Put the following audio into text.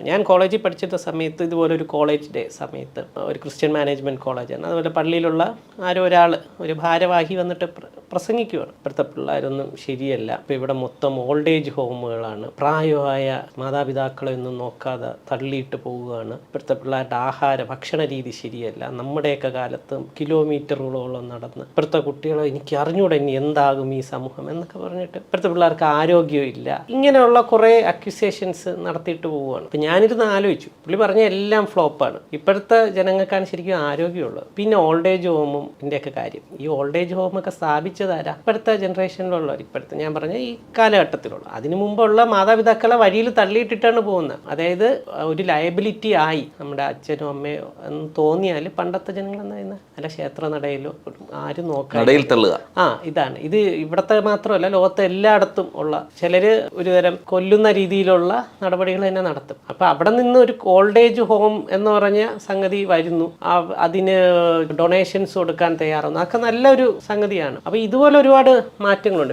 ഞാൻ കോളേജിൽ പഠിച്ചിട്ട സമയത്ത് ഇതുപോലെ ഒരു കോളേജ് ഡേ സമയത്ത് ഒരു ക്രിസ്ത്യൻ മാനേജ്മെൻറ്റ് കോളേജാണ്. അതുപോലെ പള്ളിയിലുള്ള ആരോ ഒരാൾ ഒരു ഭാരവാഹി വന്നിട്ട് പ്രസംഗിക്കുകയാണ്. ഇപ്പോഴത്തെ പിള്ളേരൊന്നും ശരിയല്ല, ഇപ്പോൾ ഇവിടെ മൊത്തം ഓൾഡ് ഏജ് ഹോമുകളാണ്, പ്രായമായ മാതാപിതാക്കളെ ഒന്നും നോക്കാതെ തള്ളിയിട്ട് പോവുകയാണ്, ഇപ്പോഴത്തെ പിള്ളേരുടെ ഭക്ഷണ രീതി ശരിയല്ല, നമ്മുടെയൊക്കെ കാലത്ത് കിലോമീറ്ററുകളോളം നടന്ന് ഇപ്പോഴത്തെ കുട്ടികളെ എനിക്ക് അറിഞ്ഞൂടെ ഇനി എന്താകും ഈ സമൂഹം എന്നൊക്കെ പറഞ്ഞിട്ട് ഇപ്പോഴത്തെ പിള്ളേർക്ക് ആരോഗ്യമില്ല, ഇങ്ങനെയുള്ള കുറേ അക്യൂസേഷൻസ് നടത്തിയിട്ട് പോവുകയാണ്. അപ്പം ഞാനിരുന്ന് ആലോചിച്ചു, പുള്ളി പറഞ്ഞ എല്ലാം ഫ്ലോപ്പാണ്. ഇപ്പോഴത്തെ ജനങ്ങൾക്കാണ് ശരിക്കും ആരോഗ്യമുള്ളത്. പിന്നെ ഓൾഡ് ഏജ് ഹോമും ഇതിൻ്റെയൊക്കെ കാര്യം, ഈ ഓൾഡ് ഏജ് ഹോമൊക്കെ സ്ഥാപിച്ചതാരാ? ഇപ്പോഴത്തെ ജനറേഷനിലുള്ളവർ, ഇപ്പോഴത്തെ ഞാൻ പറഞ്ഞ ഈ കാലഘട്ടത്തിലുള്ള. അതിനു മുമ്പുള്ള മാതാപിതാക്കളെ വഴിയിൽ തള്ളിയിട്ടിട്ടാണ് പോകുന്നത്. അതായത് ഒരു ലയബിലിറ്റി ആയി നമ്മുടെ അച്ഛനോ അമ്മയോ എന്ന് തോന്നിയാൽ പണ്ടത്തെ ജനങ്ങൾ എന്താ അല്ല ക്ഷേത്ര നടയിലോ ആരും നോക്കാൻ ഇതാണ്. ഇത് ഇവിടത്തെ മാത്രമല്ല, ലോകത്തെ എല്ലായിടത്തും ഉള്ള ചിലര് ഒരുതരം കൊല്ലുന്ന രീതിയിലുള്ള നടപടികൾ തന്നെ നടത്തും. അപ്പൊ അവിടെ നിന്ന് ഒരു ഓൾഡ് ഏജ് ഹോം എന്ന് പറഞ്ഞ സംഗതി വരുന്നു, അതിന് ഡൊണേഷൻസ് കൊടുക്കാൻ തയ്യാറാവുന്നു, അതൊക്കെ നല്ലൊരു സംഗതിയാണ്. അപ്പൊ ഇതുപോലെ ഒരുപാട് മാറ്റങ്ങളുണ്ട്.